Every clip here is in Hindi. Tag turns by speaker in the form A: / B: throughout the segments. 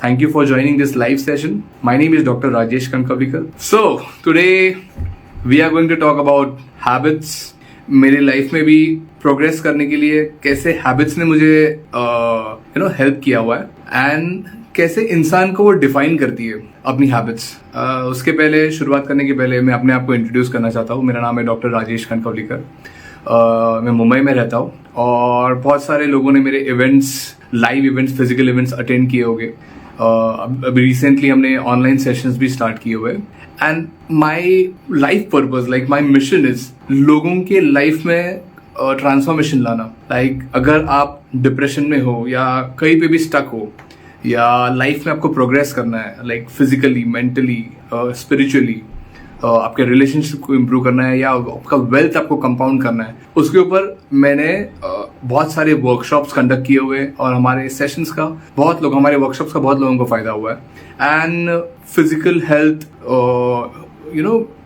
A: Thank you for joining this live session. My name is Dr. Rajesh Kankavlikar. So today we are going to talk about habits. मेरी लाइफ में भी प्रोग्रेस करने के लिए कैसे हैबिट्स ने मुझे हेल्प किया हुआ है एंड कैसे इंसान को वो डिफाइन करती है अपनी हैबिट्स। उसके पहले शुरुआत करने के पहले मैं अपने आप को इंट्रोड्यूस करना चाहता हूँ। मेरा नाम है डॉक्टर राजेश कनकवलीकर। मैं मुंबई में रहता हूँ और बहुत सारे लोगों ने मेरे events, live events, physical events attend किए होंगे। अभी रिसेंटली हमने ऑनलाइन सेशंस भी स्टार्ट किए हुए and my life purpose, like my mission is लोगों के लाइफ में ट्रांसफॉर्मेशन लाना। लाइक अगर आप डिप्रेशन में हो या कहीं पे भी स्टक हो या लाइफ में आपको प्रोग्रेस करना है, लाइक फिजिकली, मेंटली, स्पिरिचुअली, आपके रिलेशनशिप को इम्प्रूव करना है या आपका वेल्थ आपको कंपाउंड करना है, उसके ऊपर मैंने बहुत सारे वर्कशॉप्स कंडक्ट किए हुए और हमारे सेशंस का हमारे वर्कशॉप्स का बहुत लोगों को फायदा हुआ है। एंड फिजिकल हेल्थ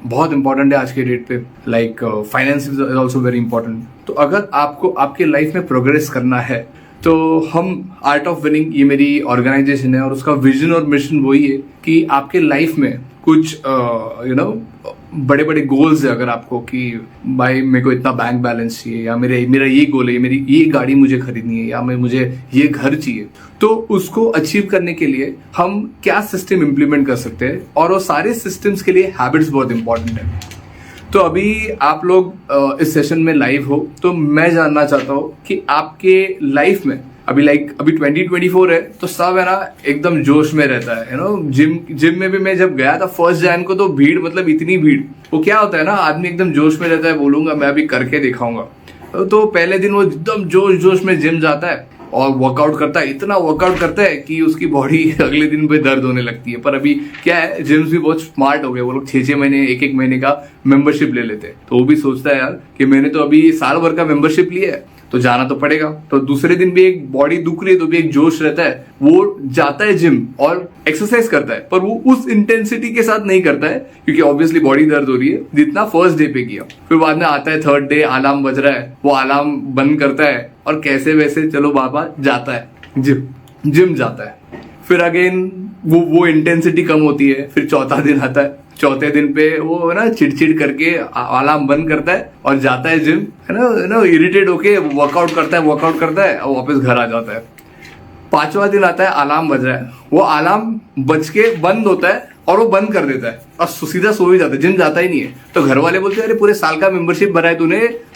A: बहुत इंपॉर्टेंट है आज के डेट पे। Like finance is also very important. तो अगर आपको आपके लाइफ में प्रोग्रेस करना है तो हम आर्ट ऑफ विनिंग, ये मेरी ऑर्गेनाइजेशन है और उसका विजन और मिशन वही है कि आपके लाइफ में कुछ बड़े बड़े गोल्स है अगर आपको कि भाई मेरे को इतना बैंक बैलेंस चाहिए या मेरा ये गोल है, मेरी ये गाड़ी मुझे खरीदनी है या मुझे ये घर चाहिए, तो उसको अचीव करने के लिए हम क्या सिस्टम इम्प्लीमेंट कर सकते हैं और वो सारे सिस्टम्स के लिए हैबिट्स बहुत इंपॉर्टेंट है। तो अभी आप लोग इस सेशन में लाइव हो तो मैं जानना चाहता हूँ कि आपके लाइफ में अभी 2024 है तो सब है ना एकदम जोश में रहता है। जिम में भी मैं जब गया था 1 जैन को तो भीड़, मतलब इतनी भीड़, वो क्या होता है ना, आदमी एकदम जोश में रहता है, बोलूंगा मैं अभी करके दिखाऊंगा। तो पहले दिन वो एकदम जोश में जिम जाता है और वर्कआउट करता है, इतना वर्कआउट करता है कि उसकी बॉडी अगले दिन पे दर्द होने लगती है। पर अभी क्या है, जिम्स भी बहुत स्मार्ट हो गए, वो लोग 6 महीने, 1 महीने का मेंबरशिप ले लेते हैं। तो वो भी सोचता है यार कि मैंने तो अभी साल भर का मेंबरशिप लिया है तो जाना तो पड़ेगा। तो दूसरे दिन भी एक बॉडी दुख रही है तो भी एक जोश रहता है, वो जाता है जिम और एक्सरसाइज करता है, पर वो उस इंटेंसिटी के साथ नहीं करता है क्योंकि ऑब्वियसली बॉडी दर्द हो रही है जितना फर्स्ट डे पे किया। फिर बाद में आता है 3rd डे, अलार्म बज रहा है, वो अलार्म बंद करता है और कैसे वैसे चलो बाबा जाता है जिम जाता है। फिर अगेन वो इंटेंसिटी कम होती है। फिर चौथा दिन आता है, चौथे दिन पे वो ना चिड़चिड़ करके अलार्म बंद करता है और जाता है जिम, है ना, इरिटेट होके वर्कआउट करता है और वापस घर आ जाता है। 5वां दिन आता है, अलार्म बज रहा है, वो अलार्म बज के बंद होता है और वो बंद कर देता है और सीधा सो ही जाता है, जिम जाता ही नहीं है। तो घर वाले बोलते हैं अरे पूरे साल का मेंबरशिप भरा है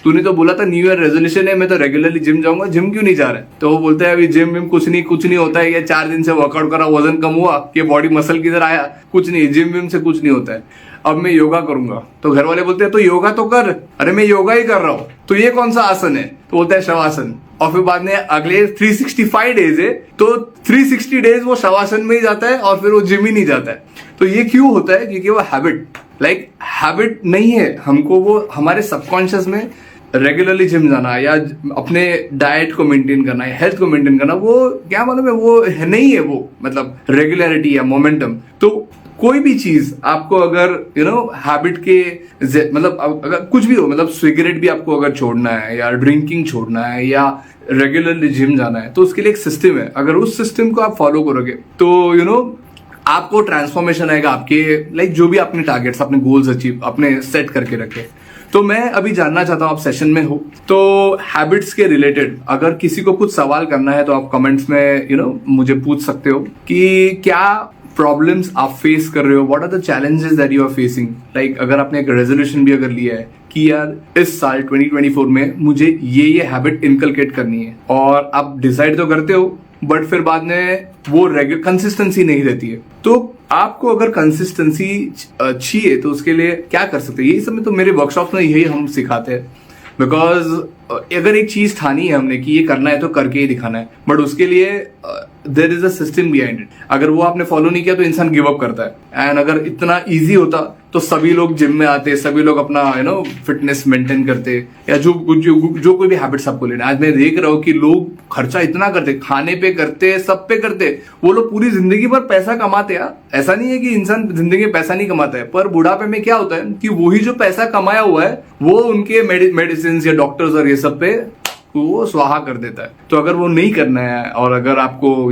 A: तूने तो बोला था न्यू ईयर रेजोल्यूशन है मैं तो रेगुलरली जिम जाऊंगा, जिम क्यों नहीं जा रहा है? तो वो बोलते हैं अभी जिम कुछ नहीं होता है, ये 4 दिन से वर्कआउट करा, वजन कम हुआ, ये बॉडी मसल किधर आया, कुछ नहीं, जिम से कुछ नहीं होता है, अब मैं योगा करूंगा। तो घर वाले बोलते हैं तो योगा तो कर, अरे मैं योगा ही कर रहा हूं, तो ये कौन सा आसन है? तो बोलता है शवासन। और फिर बाद में अगले 365 डेज है तो 360 डेज वो शवासन में ही जाता है और फिर वो जिम ही नहीं जाता है। तो ये क्यों होता है? क्योंकि वो हैबिट नहीं है हमको, वो हमारे सबकॉन्शियस में रेगुलरली जिम जाना या अपने डाइट को मेंटेन करना या हेल्थ को मेंटेन करना, वो क्या मालूम है, वो नहीं है, वो मतलब रेगुलरिटी या मोमेंटम। तो कोई भी चीज आपको अगर हैबिट के मतलब अगर कुछ भी हो, मतलब सिगरेट भी आपको अगर छोड़ना है या ड्रिंकिंग छोड़ना है या रेगुलरली जिम जाना है तो उसके लिए एक सिस्टम है। अगर उस सिस्टम को आप फॉलो करोगे तो आपको ट्रांसफॉर्मेशन आएगा आपके जो भी आपने टारगेट्स, अपने गोल्स अचीव अपने सेट करके रखे। तो मैं अभी जानना चाहता हूं, आप सेशन में हो तो हैबिट्स के रिलेटेड अगर किसी को कुछ सवाल करना है तो आप कमेंट्स में मुझे पूछ सकते हो कि क्या प्रॉब्लम्स आप फेस कर रहे हो, what are the challenges that you are facing. Like अगर आपने एक रेजोल्यूशन भी अगर लिया है कि यार इस साल 2024 में मुझे ये हैबिट इनकलकेट करनी है और आप डिसाइड तो करते हो बट फिर बाद में वो कंसिस्टेंसी नहीं रहती है, तो आपको अगर कंसिस्टेंसी चाहिए तो उसके लिए क्या कर सकते हैं? यही सब में तो मेरे वर्कशॉप में यही हम सिखाते हैं। बिकॉज अगर एक चीज ठानी है हमने कि ये करना है तो करके ही दिखाना है, बट उसके लिए there is a system behind it. अगर वो आपने फॉलो नहीं किया तो इंसान गिव अप करता है। एंड अगर इतना इजी होता तो सभी लोग जिम में आते, सभी लोग अपना फिटनेस मेंटेन करते या जो कोई भी हैबिट्स आपको लेना। आज मैं देख रहा हूँ कि लोग खर्चा इतना करते, खाने पे करते, सब पे करते, वो लोग पूरी जिंदगी भर पैसा कमाते हैं। ऐसा नहीं है कि इंसान जिंदगी में पैसा नहीं कमाता है, पर बुढ़ापे में क्या होता है कि वही जो पैसा कमाया हुआ है वो उनके मेडिसिन या डॉक्टर्स और ये सब पे वो स्वाहा कर देता है। तो अगर वो नहीं करना है और अगर आपको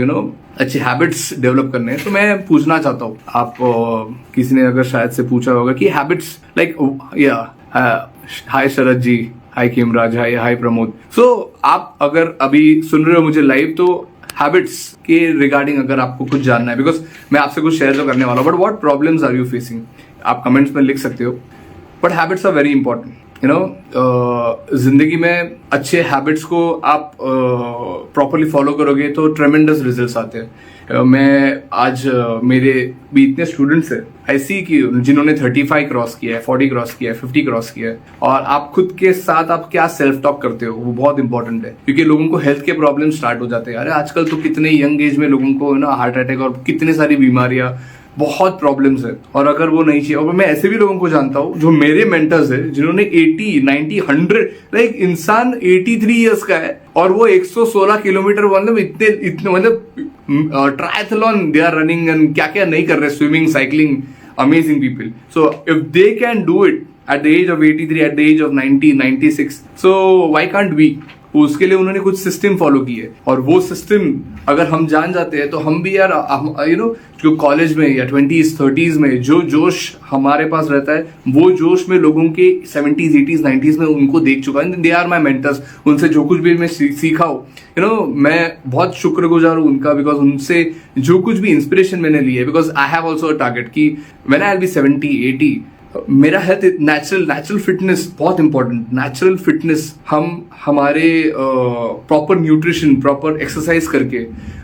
A: अच्छे हैबिट्स डेवलप करने हैं, तो मैं पूछना चाहता हूँ आप किसी ने अगर शायद से पूछा होगा कि हैबिट्स लाइक या हाय शरद जी, हाय किमराज, हाय प्रमोद। सो आप अगर अभी सुन रहे हो मुझे लाइव, तो हैबिट्स के रिगार्डिंग अगर आपको कुछ जानना है, बिकॉज मैं आपसे कुछ शेयर तो करने वाला हूँ, but what problems are you facing, आप कमेंट्स में लिख सकते हो। But habits are very important, you know. जिंदगी में अच्छे हैबिट्स को आप प्रॉपरली फॉलो करोगे तो ट्रेमेंडस रिजल्ट्स आते हैं। मैं आज मेरे भी इतने स्टूडेंट्स हैं ऐसी कि जिन्होंने 35 क्रॉस किया है, 40 क्रॉस किया है, 50 क्रॉस किया है, और आप खुद के साथ आप क्या सेल्फ टॉक करते हो वो बहुत इंपॉर्टेंट है, क्योंकि लोगों को हेल्थ के प्रॉब्लम स्टार्ट हो जाते हैं। अरे आजकल तो कितने यंग एज में लोगों को ना हार्ट अटैक और कितने सारी बीमारियां, बहुत प्रॉब्लम्स है। और अगर वो नहीं चाहिए, और मैं ऐसे भी लोगों को जानता हूँ जो मेरे मेंटर्स है जिन्होंने 80, 90, 100, लाइक इंसान 83 इयर्स का है और वो 116 किलोमीटर, मतलब इतने मतलब triathlon they are running and क्या क्या नहीं कर रहे, swimming, cycling, amazing people. So if they can do it at the age of 83, at the age of 90, 96, so why can't we? उसके लिए उन्होंने कुछ सिस्टम फॉलो किए, और वो सिस्टम अगर हम जान जाते हैं तो हम भी यार, यू नो, जो कॉलेज में या 20s 30s में जो जोश हमारे पास रहता है, वो जोश में लोगों के 70s 80s 90s में उनको देख चुका है। दे आर माई मेंटर्स, उनसे जो कुछ भी मैं सीखा हो, यू नो, मैं बहुत शुक्रगुजार हूँ उनका, बिकॉज उनसे जो कुछ भी इंस्पिरेशन मैंने ली है, because I have also a target कि व्हेन आई विल बी 70, 80, मेरा हेल्थ, नेचुरल फिटनेस बहुत इंपॉर्टेंट। नेचुरल फिटनेस हम हमारे प्रॉपर न्यूट्रिशन, प्रॉपर एक्सरसाइज करके,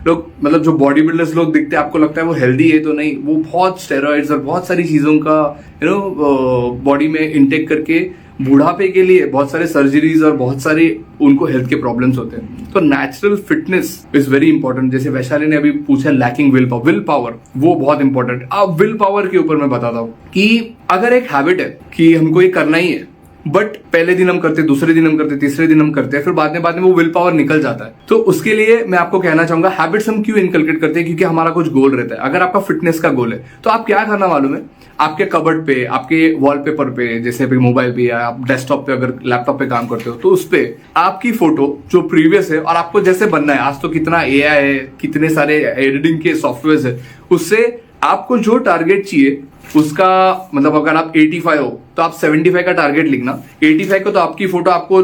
A: लोग मतलब जो बॉडी बिल्डर्स लोग दिखते हैं, आपको लगता है वो हेल्दी है, तो नहीं, वो बहुत स्टेरॉइड्स और बहुत सारी चीजों का यू नो बॉडी में इंटेक करके बुढ़ापे के लिए बहुत सारे सर्जरीज और बहुत सारे उनको हेल्थ के प्रॉब्लम्स होते हैं। तो natural fitness is very important. जैसे वैशाली ने अभी पूछा लैकिंग विल पावर, वो बहुत इंपॉर्टेंट है। अब विल पावर के ऊपर मैं बताता हूँ कि अगर एक हैबिट है कि हमको ये करना ही है, बट पहले दिन हम करते, दूसरे दिन हम करते, तीसरे दिन हम करते हैं, फिर बाद में वो विल पावर निकल जाता है। तो उसके लिए मैं आपको कहना चाहूंगा, हैबिट्स हम क्यों इनकलकेट करते हैं, क्योंकि हमारा कुछ गोल रहता है। अगर आपका फिटनेस का गोल है तो आप क्या करना मालूम है, आपके कबर्ड पे, आपके वॉलपेपर पे, जैसे अभी मोबाइल पे या आप डेस्कटॉप पे, अगर लैपटॉप पे काम करते हो, तो उस पे आपकी फोटो जो प्रीवियस है और आपको जैसे बनना है, आज तो कितना एआई है, कितने सारे एडिटिंग के सॉफ्टवेयर है, उससे आपको जो टारगेट चाहिए उसका, मतलब अगर आप 85 हो तो आप 75 का टारगेट लिखना। 85 को तो आपकी फोटो आपको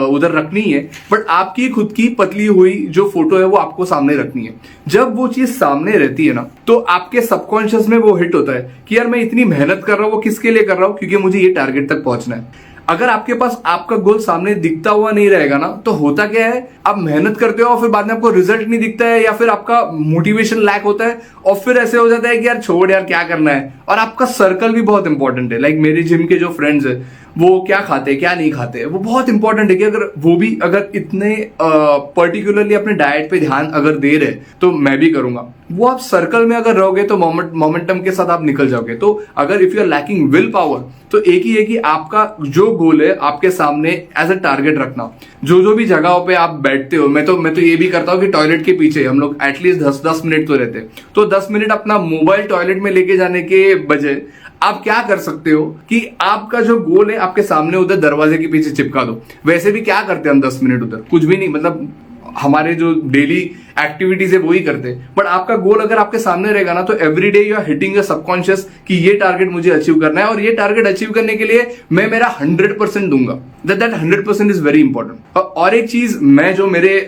A: उधर रखनी है, बट आपकी खुद की पतली हुई जो फोटो है वो आपको सामने रखनी है। जब वो चीज सामने रहती है ना, तो आपके सबकॉन्शियस में वो हिट होता है कि यार मैं इतनी मेहनत कर रहा हूं, वो किसके लिए कर रहा हूं, क्योंकि मुझे ये टारगेट तक पहुंचना है। अगर आपके पास आपका गोल सामने दिखता हुआ नहीं रहेगा ना, तो होता क्या है, आप मेहनत करते हो और फिर बाद में आपको रिजल्ट नहीं दिखता है, या फिर आपका मोटिवेशन लैक होता है, और फिर ऐसे हो जाता है कि यार छोड़ यार क्या करना है। और आपका सर्कल भी बहुत इंपॉर्टेंट है। लाइक मेरे जिम के जो फ्रेंड्स है, वो क्या खाते हैं, क्या नहीं खाते, वो बहुत इंपॉर्टेंट है कि अगर वो भी अगर इतने पर्टिकुलरली अपने डाइट पे ध्यान अगर दे रहे, तो मैं भी करूंगा। वो आप सर्कल में अगर रहोगे तो मोमेंटम के साथ आप निकल जाओगे। तो अगर if you are lacking will power, तो एक ही है कि आपका जो गोल है आपके सामने एज अ टारगेट रखना। जो भी जगहों पे आप बैठते हो, मैं तो ये भी करता हूँ कि टॉयलेट के पीछे हम लोग एटलीस्ट 10 मिनट तो रहते हैं, तो 10 मिनट अपना मोबाइल टॉयलेट में लेके जाने के बजाय आप क्या कर सकते हो कि आपका जो गोल है आपके सामने उधर दरवाजे के पीछे चिपका दो। वैसे भी क्या करते हैं हम 10 मिनट उधर, कुछ भी नहीं, मतलब हमारे जो डेली एक्टिविटीज है वही करते हैं। बट आपका गोल अगर आपके सामने रहेगा ना, तो every day you are hitting your subconscious कि ये टारगेट मुझे अचीव करना है, और ये टारगेट अचीव करने के लिए मैं मेरा 100% दूंगा। That 100% is very important. और एक चीज मैं जो मेरे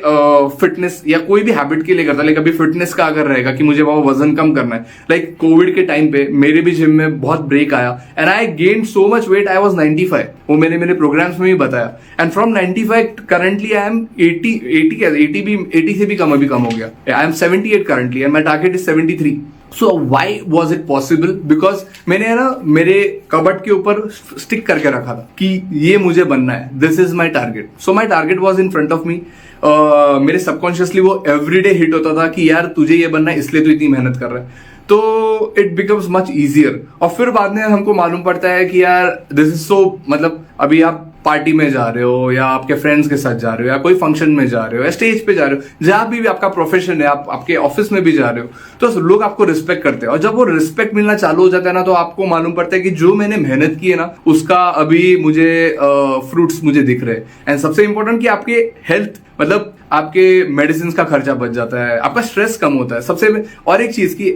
A: फिटनेस या कोई भी हैबिट के लिए करता, लाइक अभी फिटनेस का अगर रहेगा कि मुझे वहां वजन कम करना है, लाइक कोविड के टाइम पे मेरे भी जिम में बहुत ब्रेक आया and I gain so much weight, I was 95। वो मैंने मेरे प्रोग्राम्स में भी बताया, and from 95 currently I am 80 से भी कम अभी कम हो गया। I am 78 currently and my target is 73। So why was it possible? Because मैंने ना मेरे कबर्ड के ऊपर स्टिक करके रखा था कि ये मुझे बनना है, this is my target. So my target was in front of me. मेरे सबकॉन्शियसली वो एवरीडे हिट होता था कि यार तुझे ये बनना है, इसलिए तू इतनी मेहनत कर रहा है। तो इट बिकम्स मच इजियर। और फिर बाद में हमको मालूम पड़ता है कि यार दिस इज सो, मतलब अभी आप पार्टी में जा रहे हो या आपके फ्रेंड्स के साथ जा रहे हो या कोई फंक्शन में जा रहे हो या स्टेज पे जा रहे हो, जहां भी आपका प्रोफेशन है, आप आपके ऑफिस में भी जा रहे हो, तो लोग आपको रिस्पेक्ट करते हैं। और जब वो रिस्पेक्ट मिलना चालू हो जाता है ना, तो आपको मालूम पड़ता है कि जो मैंने मेहनत की है ना, उसका अभी मुझे फ्रूट्स मुझे दिख रहे हैं। एंड सबसे इंपॉर्टेंट कि आपके हेल्थ, मतलब आपके मेडिसिन का खर्चा बच जाता है, आपका स्ट्रेस कम होता है सबसे। और एक चीज की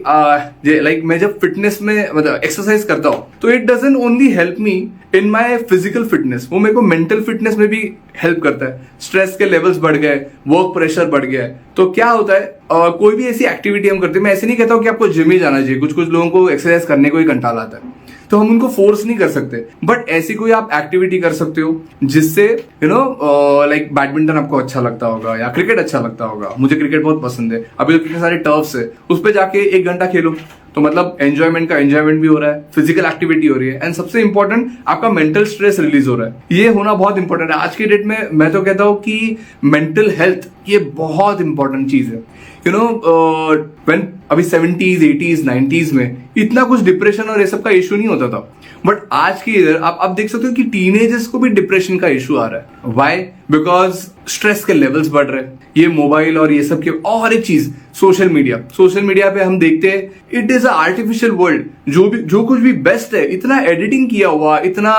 A: लाइक मैं जब फिटनेस में मतलब एक्सरसाइज करता हूँ, तो it doesn't only help me in my physical fitness, वो मेरे को मेंटल फिटनेस में भी हेल्प करता है। स्ट्रेस के लेवल्स बढ़ गए, वर्क प्रेशर बढ़ गया है, तो क्या होता है कोई भी ऐसी एक्टिविटी हम करते हैं, मैं ऐसे नहीं कहता हूँ कि आपको जिम ही जाना चाहिए, कुछ कुछ लोगों को एक्सरसाइज करने को ही कंटाल आता है, तो हम उनको फोर्स नहीं कर सकते, बट ऐसी कोई आप एक्टिविटी कर सकते हो जिससे लाइक बैडमिंटन आपको अच्छा लगता होगा या क्रिकेट अच्छा लगता होगा। मुझे क्रिकेट बहुत पसंद है, अभी तो कितने सारे टर्फ्स है, उस पर जाके 1 घंटा खेलो, तो मतलब एंजॉयमेंट भी हो रहा है, फिजिकल एक्टिविटी हो रही है, एंड सबसे इंपॉर्टेंट आपका मेंटल स्ट्रेस रिलीज हो रहा है। ये होना बहुत इंपॉर्टेंट है आज के डेट में। मैं तो कहता हूं कि मेंटल हेल्थ ये बहुत इंपॉर्टेंट चीज है। व्हेन अभी 70s 80s 90s में इतना कुछ डिप्रेशन और ये सब का इशू नहीं होता था, बट आज की इधर आप देख सकते हो कि टीनेजर्स को भी डिप्रेशन का इशू आ रहा है। व्हाई? बिकॉज स्ट्रेस के लेवल्स बढ़ रहे हैं, ये मोबाइल और ये सब के, और एक चीज सोशल मीडिया पे हम देखते हैं it is a artificial world. जो कुछ भी बेस्ट है, इतना एडिटिंग किया हुआ, इतना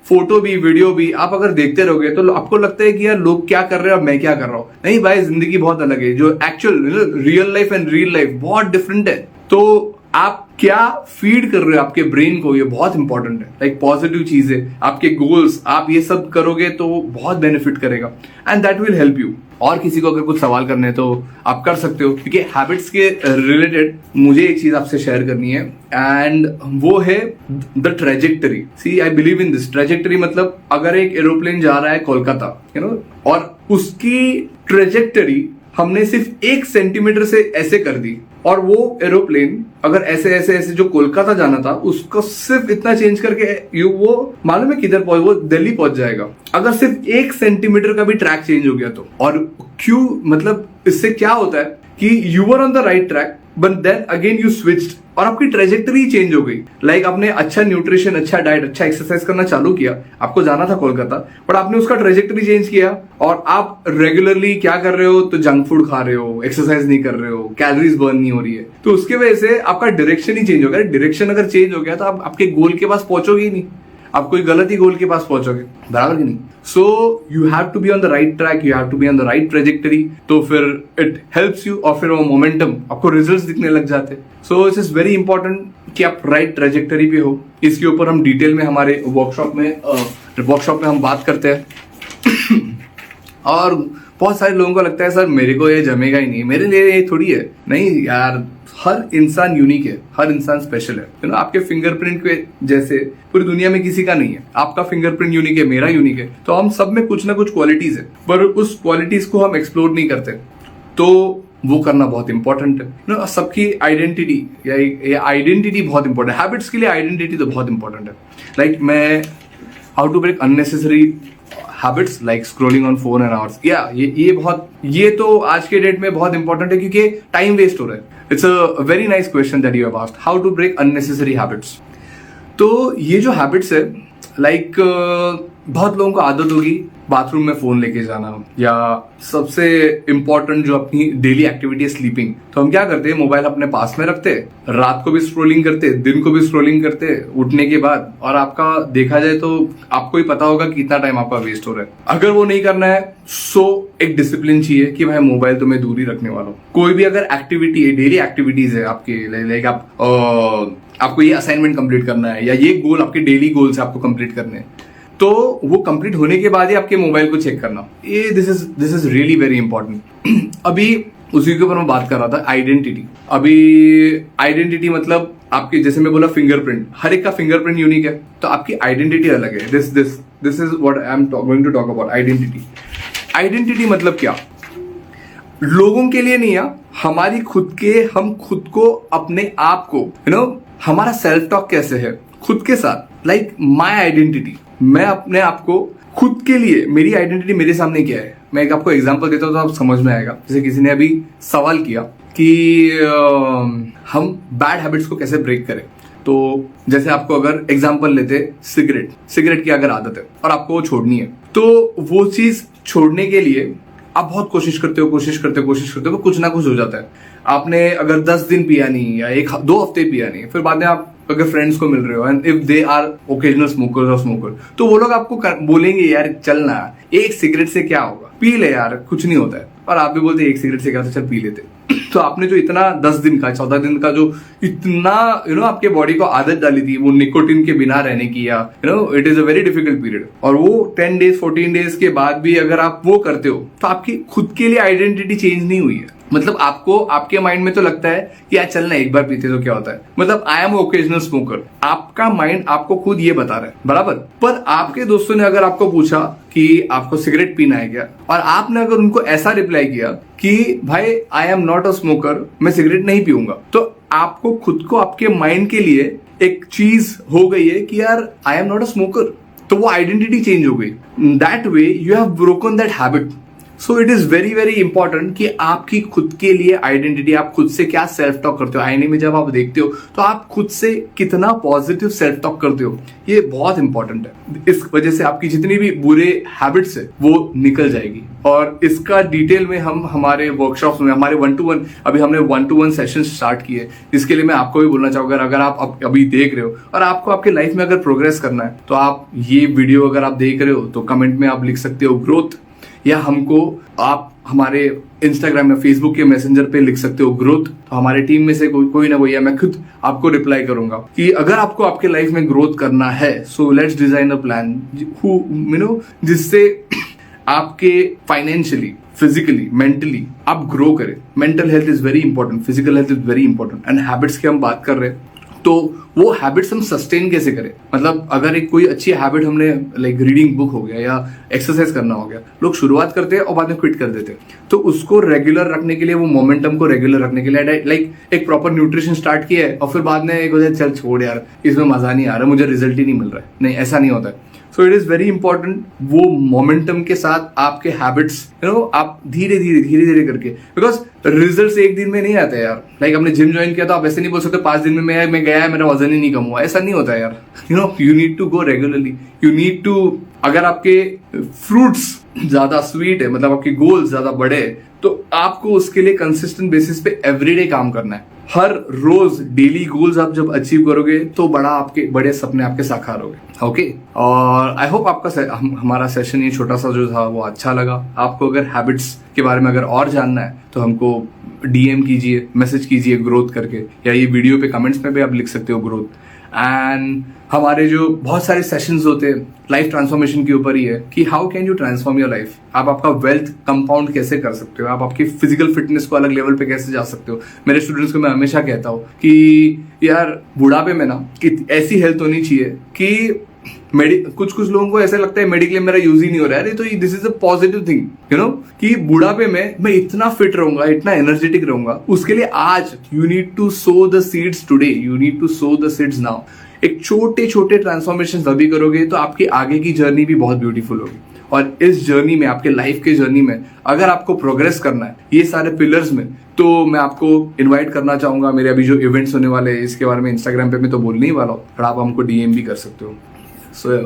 A: फोटो भी वीडियो भी आप अगर देखते रहोगे तो आपको लगता है कि यार लोग क्या कर रहे हैं और मैं क्या कर रहा हूं। नहीं भाई, जिंदगी बहुत अलग है। जो actual real life and real life बहुत डिफरेंट है। तो आप क्या फीड कर रहे हो आपके ब्रेन को, ये बहुत इंपॉर्टेंट है। लाइक पॉजिटिव चीजें, आपके गोल्स, आप ये सब करोगे तो बहुत बेनिफिट करेगा, and that will help you. और किसी को अगर कुछ सवाल करने हैं तो आप कर सकते हो, क्योंकि हैबिट्स के रिलेटेड मुझे एक चीज आपसे शेयर करनी है, एंड वो है the trajectory. See I believe in this trajectory, मतलब अगर एक एरोप्लेन जा रहा है कोलकाता, और उसकी ट्रेजेक्टरी हमने सिर्फ 1 सेंटीमीटर से ऐसे कर दी, और वो एरोप्लेन अगर ऐसे ऐसे ऐसे जो कोलकाता जाना था उसको सिर्फ इतना चेंज करके वो मालूम है किधर पहुंच, वो दिल्ली पहुंच जाएगा, अगर सिर्फ 1 सेंटीमीटर का भी ट्रैक चेंज हो गया तो। और क्यों, मतलब इससे क्या होता है कि you were on the right track but then again you switched, और आपकी ट्रेजेक्टरी चेंज हो गई। लाइक आपने अच्छा न्यूट्रिशन, अच्छा डाइट, अच्छा एक्सरसाइज करना चालू किया, आपको जाना था कोलकाता, बट आपने उसका ट्रेजेक्टरी चेंज किया, और आप रेगुलरली क्या कर रहे हो, तो जंक फूड खा रहे हो, एक्सरसाइज नहीं कर रहे हो, कैलोरीज बर्न नहीं हो रही है, तो उसके वजह से आपका डायरेक्शन ही चेंज हो गया। डायरेक्शन अगर चेंज हो गया तो आप आपके गोल के पास पहुंचोगे ही नहीं, आप कोई गलत ही गोल के पास पहुंचोगे, बराबर कि नहीं। So you have to be on the right track, you have to be on the right trajectory, तो फिर इट हेल्प्स यू, और फिर वो मोमेंटम, आपको रिजल्ट्स दिखने लग जाते हैं। So it is very important कि आप राइट ट्रेजेक्टरी पे हो। इसके ऊपर हम डिटेल में हमारे वर्कशॉप में हम बात करते हैं। और बहुत सारे लोगों को लगता है सर मेरे को ये जमेगा ही नहीं, मेरे लिए ये थोड़ी है। नहीं यार, हर इंसान यूनिक है, हर इंसान स्पेशल है। आपके फिंगरप्रिंट के जैसे पूरी दुनिया में किसी का नहीं है। आपका फिंगरप्रिंट यूनिक है, मेरा यूनिक है, तो हम सब में कुछ ना कुछ क्वालिटीज है, पर उस क्वालिटीज को हम एक्सप्लोर नहीं करते, तो वो करना बहुत इंपॉर्टेंट है। सबकी आइडेंटिटी या आइडेंटिटी बहुत इंपॉर्टेंट है। हैबिट्स के लिए आइडेंटिटी तो बहुत इंपॉर्टेंट है। लाइक मैं how to break unnecessary habits like scrolling on phone and hours, ये तो आज के डेट में बहुत इंपॉर्टेंट है, क्योंकि टाइम वेस्ट हो रहा है। It's a very nice question that you have asked, how to break unnecessary habits. तो ये जो हैबिट्स है, लाइक बहुत लोगों को आदत होगी बाथरूम में फोन लेके जाना, या सबसे इंपॉर्टेंट जो अपनी डेली एक्टिविटी है स्लीपिंग, तो हम क्या करते हैं, मोबाइल अपने पास में रखते हैं, रात को भी स्क्रोलिंग करते, दिन को भी स्क्रोलिंग करते उठने के बाद, और आपका देखा जाए तो आपको ही पता होगा कि कितना टाइम आपका वेस्ट हो रहा है। अगर वो नहीं करना है, सो एक डिसिप्लिन चाहिए कि भाई मोबाइल तो मैं दूर ही रखने वाला हूँ। कोई भी अगर एक्टिविटी है, डेली एक्टिविटीज है आपके, लाइक आपको ये असाइनमेंट कंप्लीट करना है, या ये गोल आपके डेली गोल्स आपको कंप्लीट करने हैं, तो वो कंप्लीट होने के बाद ही आपके मोबाइल को चेक करना, ये this is really very important. अभी उसी के ऊपर मैं बात कर रहा था, आइडेंटिटी। अभी आइडेंटिटी मतलब आपके, जैसे मैं बोला फिंगरप्रिंट, हर एक का फिंगरप्रिंट यूनिक है, तो आपकी आइडेंटिटी अलग है। This is what I am going to talk about, identity. Identity मतलब क्या, लोगों के लिए नहीं है, हमारी खुद के, हम खुद को, अपने आप को, हमारा सेल्फ टॉक कैसे है खुद के साथ। लाइक माई आइडेंटिटी, मैं अपने आप को खुद के लिए, मेरी आइडेंटिटी मेरे सामने क्या है। मैं एक आपको एग्जांपल देता हूं तो आप समझ में आएगा। जैसे किसी ने अभी सवाल किया कि हम बैड हैबिट्स को कैसे ब्रेक करें, तो जैसे आपको अगर एग्जांपल लेते, सिगरेट की अगर आदत है और आपको वो छोड़नी है, तो वो चीज छोड़ने के लिए आप बहुत कोशिश करते हो, कुछ ना कुछ हो जाता है। आपने अगर 10 दिन पिया नहीं या 1-2 हफ्ते पिया नहीं, फिर बाद में आप अगर फ्रेंड्स को मिल रहे हो and if they are occasional smoker, तो वो लोग आपको बोलेंगे यार चल ना, एक सिगरेट से क्या होगा, पी ले यार, कुछ नहीं होता है। और आप भी बोलते एक सिगरेट से क्या, तो चल पी लेते। तो आपने जो इतना 10 दिन का 14 दिन का जो इतना आपके बॉडी को आदत डाली थी वो निकोटिन के बिना रहने की, या it is a very difficult period, और वो 10 डेज 14 डेज के बाद भी अगर आप वो करते हो तो आपकी खुद के लिए आइडेंटिटी चेंज नहीं हुई है। मतलब आपको आपके माइंड में तो लगता है कि यार चलना एक बार पीते तो क्या होता है, मतलब आई एम ओकेजनल स्मोकर, आपका माइंड आपको खुद ये बता रहा है, बराबर। पर आपके दोस्तों ने अगर आपको पूछा कि आपको सिगरेट पीना है क्या, और आपने अगर उनको ऐसा रिप्लाई किया कि भाई I am not a smoker, मैं सिगरेट नहीं पीऊंगा, तो आपको खुद को आपके माइंड के लिए एक चीज हो गई है कि यार I am not a smoker, तो वो आइडेंटिटी चेंज हो गई। That way you have broken that habit. So it is very very important कि आपकी खुद के लिए आइडेंटिटी, आप खुद से क्या सेल्फ टॉक करते हो, आईने में जब आप देखते हो तो आप खुद से कितना पॉजिटिव सेल्फ टॉक करते हो, ये बहुत इंपॉर्टेंट है। इस वजह से आपकी जितनी भी बुरे हैबिट्स है वो निकल जाएगी। और इसका डिटेल में हम हमारे वर्कशॉप्स में, हमारे 1-to-1, अभी हमने 1-to-1 सेशन स्टार्ट किए, जिसके लिए मैं आपको भी बोलना चाहूंगा, अगर आप अभी देख रहे हो और आपको आपके लाइफ में अगर प्रोग्रेस करना है, तो आप ये वीडियो अगर आप देख रहे हो तो कमेंट में आप लिख सकते हो ग्रोथ, या हमको आप हमारे इंस्टाग्राम या फेसबुक के मैसेंजर पे लिख सकते हो ग्रोथ। तो हमारे टीम में से कोई ना कोई, या मैं खुद आपको रिप्लाई करूंगा कि अगर आपको आपके लाइफ में ग्रोथ करना है, so let's design a plan जिससे आपके फाइनेंशियली, फिजिकली, मेंटली आप ग्रो करें। Mental health is very important, physical health is very important, and habits की हम बात कर रहे हैं, तो वो हैबिट्स हम सस्टेन कैसे करें। मतलब अगर एक कोई अच्छी हैबिट हमने, लाइक रीडिंग बुक हो गया या एक्सरसाइज करना हो गया, लोग शुरुआत करते हैं और बाद में क्विट कर देते हैं। तो उसको रेगुलर रखने के लिए, वो मोमेंटम को रेगुलर रखने के लिए लाइक एक प्रॉपर न्यूट्रिशन स्टार्ट किया है और फिर बाद में एक वजह चल छोड़ यार, इसमें मजा नहीं आ रहा, मुझे रिजल्ट ही नहीं मिल रहा है, नहीं, ऐसा नहीं होता है। So it is very important वो मोमेंटम के साथ आपके हैबिट्स आप धीरे धीरे करके, बिकॉज रिजल्ट एक दिन में नहीं आते यार। लाइक आपने जिम ज्वाइन किया तो आप ऐसे नहीं बोल सकते 5 दिन में मैं गया है, मेरा वजन ही नहीं कम हुआ, ऐसा नहीं होता है यार। You need to go regularly, you need to, अगर आपके फ्रूट्स ज्यादा स्वीट है, मतलब आपके गोल्स ज्यादा बड़े है, तो आपको उसके लिए कंसिस्टेंट बेसिस पे एवरीडे काम करना है। हर रोज डेली गोल्स आप जब अचीव करोगे तो आपके बड़े सपने आपके साकार होंगे। ओके, और आई होप आपका हमारा सेशन ये छोटा सा जो था वो अच्छा लगा। आपको अगर हैबिट्स के बारे में अगर और जानना है तो हमको डीएम कीजिए, मैसेज कीजिए ग्रोथ करके, या ये वीडियो पे कमेंट्स में भी आप लिख सकते हो ग्रोथ। एंड हमारे जो बहुत सारे सेशंस होते हैं लाइफ ट्रांसफॉर्मेशन के ऊपर ही है कि how can you transform your life, आप आपका वेल्थ कंपाउंड कैसे कर सकते हो, आप आपकी फिजिकल फिटनेस को अलग लेवल पे कैसे जा सकते हो। मेरे स्टूडेंट्स को मैं हमेशा कहता हूँ कि यार बुढ़ापे में ना ऐसी हेल्थ होनी चाहिए कि कुछ लोगों को ऐसा लगता है मेडिक्लेम मेरा यूज ही नहीं हो रहा है, तो this is a positive thing कि बुढ़ापे में मैं इतना फिट रहूंगा, इतना एनर्जेटिक रहूंगा, उसके लिए आज you need to sow the seeds today, you need to sow the seeds now. एक छोटे छोटे ट्रांसफॉर्मेशन अभी करोगे तो आपकी आगे की जर्नी भी बहुत ब्यूटीफुल होगी। और इस जर्नी में, आपके लाइफ के जर्नी में अगर आपको प्रोग्रेस करना है ये सारे पिलर्स में, तो मैं आपको इनवाइट करना चाहूंगा। मेरे अभी जो इवेंट्स होने वाले हैं इसके बारे में इंस्टाग्राम पे मैं तो बोलने ही वाला हूँ, और आप हमको डीएम भी कर सकते हो। So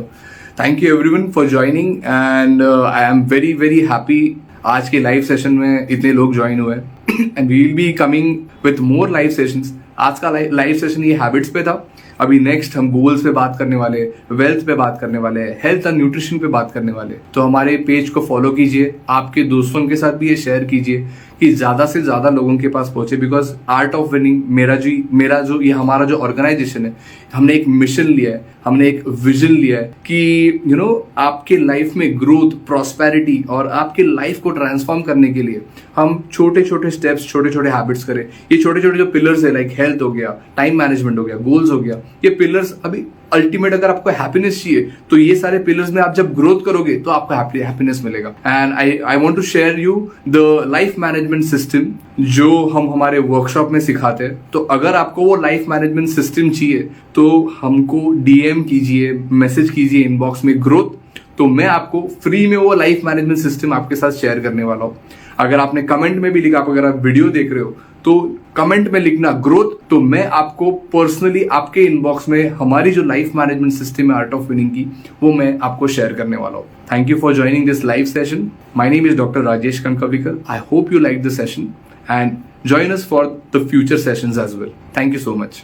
A: thank you everyone for joining and I am very very happy आज के लाइव सेशन में इतने लोग ज्वाइन हुए and we will be coming with more live sessions। आज का लाइव सेशन ये हैबिट्स पे था, अभी नेक्स्ट हम गोल्स पे बात करने वाले, वेल्थ पे बात करने वाले, हेल्थ और न्यूट्रिशन पे बात करने वाले। तो हमारे पेज को फॉलो कीजिए, आपके दोस्तों के साथ भी ये शेयर कीजिए कि ज्यादा से ज्यादा लोगों के पास पहुंचे। बिकॉज आर्ट ऑफ विनिंग मेरा जो ये हमारा जो ऑर्गेनाइजेशन है, हमने एक मिशन लिया है, हमने एक विजन लिया है कि आपके लाइफ में ग्रोथ, प्रॉस्पेरिटी और आपके लाइफ को ट्रांसफॉर्म करने के लिए हम छोटे छोटे स्टेप्स, छोटे छोटे हैबिट्स करें। ये छोटे छोटे जो पिलर्स है, लाइक हेल्थ हो गया, टाइम मैनेजमेंट हो गया, गोल्स हो गया, ये पिलर्स अभी अल्टीमेट अगर आपको हैप्पीनेस चाहिए तो ये सारे पिलर्स में आप जब ग्रोथ करोगे तो आपको हैप्पीनेस मिलेगा। And I want to share you the life management system जो हम हमारे वर्कशॉप में सिखाते हैं। तो अगर आपको वो लाइफ मैनेजमेंट सिस्टम चाहिए तो हमको डीएम कीजिए, मैसेज कीजिए इनबॉक्स में ग्रोथ, तो मैं आपको फ्री में वो लाइफ मैनेजमेंट सिस्टम आपके साथ शेयर करने वाला हूँ। अगर आपने कमेंट में भी लिखा, अगर आप वीडियो देख रहे हो तो कमेंट में लिखना ग्रोथ, तो मैं आपको पर्सनली आपके इनबॉक्स में हमारी जो लाइफ मैनेजमेंट सिस्टम है आर्ट ऑफ विनिंग की, वो मैं आपको शेयर करने वाला हूँ। Thank you for joining this live session. My name is doctor Rajesh Kanakavalikar. I hope you like this session and join us for the future sessions as well. Thank you so much.